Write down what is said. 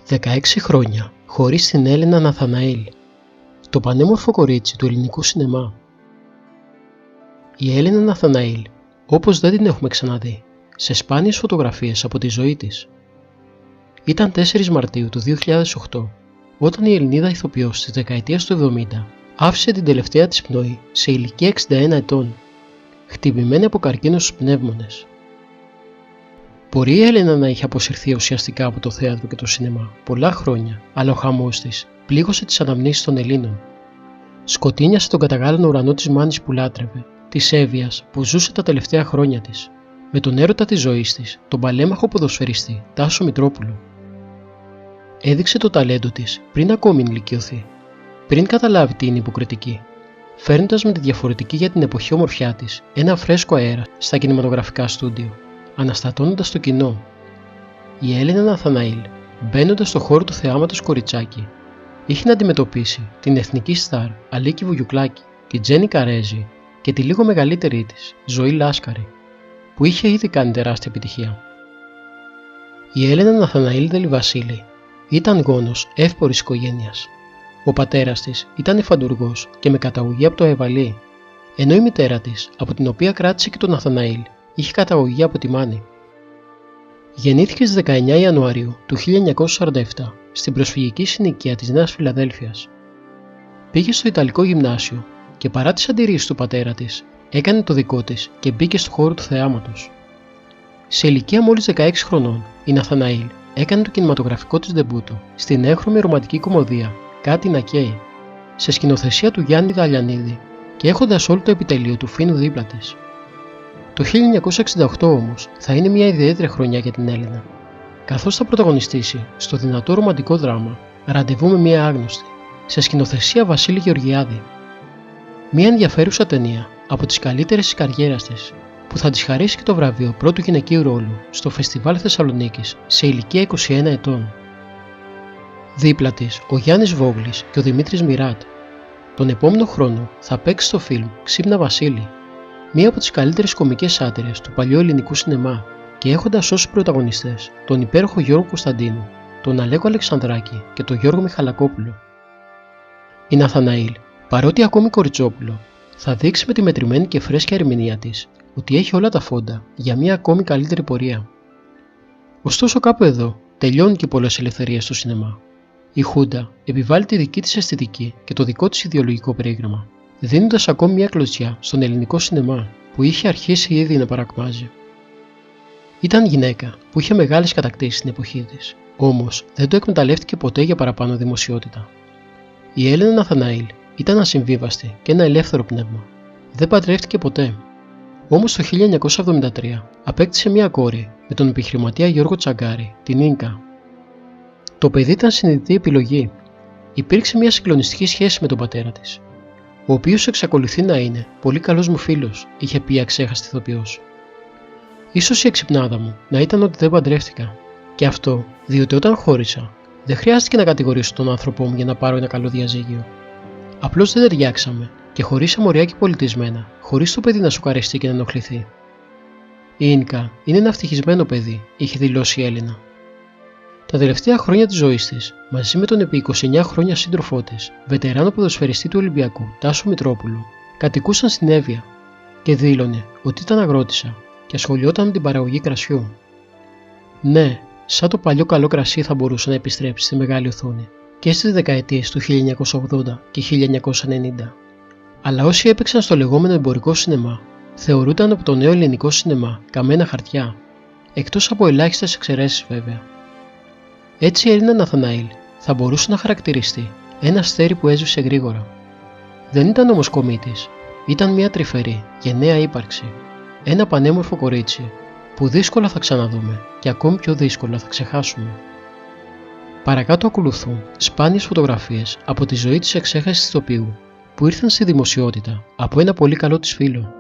16 χρόνια χωρίς την Έλενα Ναθαναήλ, το πανέμορφο κορίτσι του ελληνικού σινεμά. Η Έλενα Ναθαναήλ, όπως δεν την έχουμε ξαναδεί, σε σπάνιες φωτογραφίες από τη ζωή της. Ήταν 4 Μαρτίου του 2008, όταν η Ελληνίδα ηθοποιός της δεκαετίας του 70 άφησε την τελευταία της πνοή σε ηλικία 61 ετών, χτυπημένη από καρκίνο στους πνεύμονες. Μπορεί η Έλενα να είχε αποσυρθεί ουσιαστικά από το θέατρο και το σινεμά πολλά χρόνια, αλλά ο χαμός της πλήγωσε τις αναμνήσεις των Ελλήνων. Σκοτίνιασε τον καταγάλανο ουρανό της μάνης που λάτρευε, της Εύβοιας που ζούσε τα τελευταία χρόνια της, με τον έρωτα της ζωής της, τον παλέμαχο ποδοσφαιριστή Τάσο Μητρόπουλο. Έδειξε το ταλέντο της πριν ακόμη ηλικιωθεί, πριν καταλάβει τι είναι υποκριτική, φέρνοντας με τη διαφορετική για την εποχή ομορφιά της ένα φρέσκο αέρα στα κινηματογραφικά στούντιο, αναστατώνοντας το κοινό. Η Έλενα Ναθαναήλ, μπαίνοντας στο χώρο του θεάματος κοριτσάκι, είχε να αντιμετωπίσει την εθνική στάρ Αλίκη Βουγιουκλάκη, τη Τζέννη Καρέζη και τη λίγο μεγαλύτερη της Ζωή Λάσκαρη, που είχε ήδη κάνει τεράστια επιτυχία. Η Έλενα Ναθαναήλ Δελιβασίλη ήταν γόνος εύπορης οικογένειας. Ο πατέρας της ήταν υφαντουργός και με καταγωγή από το Εβαλί, ενώ η μητέρα της, από την οποία κράτησε και τον Ναθαναήλ, είχε καταγωγή από τη Μάνη. Γεννήθηκε στις 19 Ιανουαρίου του 1947 στην προσφυγική συνοικία της Νέας Φιλαδέλφειας. Πήγε στο Ιταλικό Γυμνάσιο και παρά τις αντιρρήσεις του πατέρα της, έκανε το δικό της και μπήκε στο χώρο του θεάματος. Σε ηλικία μόλις 16 χρονών, η Ναθαναήλ έκανε το κινηματογραφικό της ντεμπούτο στην έγχρωμη ρομαντική κομμωδία «Κάτι να καίει», σε σκηνοθεσία του Γιάννη Γαλιανίδη και έχοντας όλο το επιτελείο του Φίνου δίπλα της. Το 1968 όμως θα είναι μια ιδιαίτερη χρονιά για την Έλενα, καθώς θα πρωταγωνιστήσει στο δυνατό ρομαντικό δράμα «Ραντεβού με μια άγνωστη», σε σκηνοθεσία Βασίλη Γεωργιάδη. Μια ενδιαφέρουσα ταινία από τις καλύτερες της καριέρας της, που θα της χαρίσει και το βραβείο πρώτου γυναικείου ρόλου στο Φεστιβάλ Θεσσαλονίκης σε ηλικία 21 ετών. Δίπλα της ο Γιάννης Βόγλης και ο Δημήτρης Μιράτ. Τον επόμενο χρόνο θα παίξει στο φιλμ «Ξύπνα Βασίλη», μία από τις καλύτερες κωμικές σάτυρες του παλιού ελληνικού σινεμά, και έχοντας ως πρωταγωνιστές τον υπέροχο Γιώργο Κωνσταντίνου, τον Αλέκο Αλεξανδράκη και τον Γιώργο Μιχαλακόπουλο. Η Ναθαναήλ, παρότι ακόμη κοριτσόπουλο, θα δείξει με τη μετρημένη και φρέσκια ερμηνεία της ότι έχει όλα τα φόντα για μια ακόμη καλύτερη πορεία. Ωστόσο, κάπου εδώ τελειώνουν και πολλές ελευθερίες στο σινεμά. Η Χούντα επιβάλλει τη δική της αισθητική και το δικό της ιδεολογικό περίγραμμα, δίνοντας ακόμη μια κλωτσιά στον ελληνικό σινεμά που είχε αρχίσει ήδη να παρακμάζει. Ήταν γυναίκα που είχε μεγάλες κατακτήσεις στην εποχή της, όμως δεν το εκμεταλλεύτηκε ποτέ για παραπάνω δημοσιότητα. Η Έλενα Ναθαναήλ ήταν ασυμβίβαστη και ένα ελεύθερο πνεύμα. Δεν παντρεύτηκε ποτέ. Όμως το 1973 απέκτησε μια κόρη με τον επιχειρηματία Γιώργο Τσαγκάρη, την Ίνκα. Το παιδί ήταν συνειδητή επιλογή. Υπήρξε μια συγκλονιστική σχέση με τον πατέρα της, ο οποίος εξακολουθεί να είναι πολύ καλός μου φίλος, είχε πει η αξέχαστη ηθοποιός. Ίσως η εξυπνάδα μου να ήταν ότι δεν παντρεύτηκα, και αυτό διότι όταν χώρισα δεν χρειάστηκε να κατηγορήσω τον άνθρωπό μου για να πάρω ένα καλό διαζύγιο. Απλώς δεν ταιριάξαμε και χωρίσαμε ωραία και πολιτισμένα, χωρίς το παιδί να σοκαριστεί και να ενοχληθεί. Η Ίνκα είναι ένα ευτυχισμένο παιδί, είχε δηλώσει η Έλενα. Τα τελευταία χρόνια της ζωής της, μαζί με τον επί 29 χρόνια σύντροφό της, βετεράνο ποδοσφαιριστή του Ολυμπιακού Τάσο Μητρόπουλο, κατοικούσαν στην Εύβοια και δήλωνε ότι ήταν αγρότισσα και ασχολιόταν με την παραγωγή κρασιού. Ναι, σαν το παλιό καλό κρασί θα μπορούσε να επιστρέψει στη μεγάλη οθόνη και στις δεκαετίες του 1980 και 1990. Αλλά όσοι έπαιξαν στο λεγόμενο εμπορικό σινεμά θεωρούνταν από το νέο ελληνικό σινεμά καμένα χαρτιά, εκτός από ελάχιστες εξαιρέσεις βέβαια. Έτσι η Έλενα Ναθαναήλ θα μπορούσε να χαρακτηριστεί ένα αστέρι που έσβησε γρήγορα. Δεν ήταν όμως κομίτης, ήταν μια τρυφερή, γενναία ύπαρξη, ένα πανέμορφο κορίτσι που δύσκολα θα ξαναδούμε και ακόμη πιο δύσκολα θα ξεχάσουμε. Παρακάτω ακολουθούν σπάνιες φωτογραφίες από τη ζωή της εξέχασης ηθοποιού που ήρθαν στη δημοσιότητα από ένα πολύ καλό της φίλο.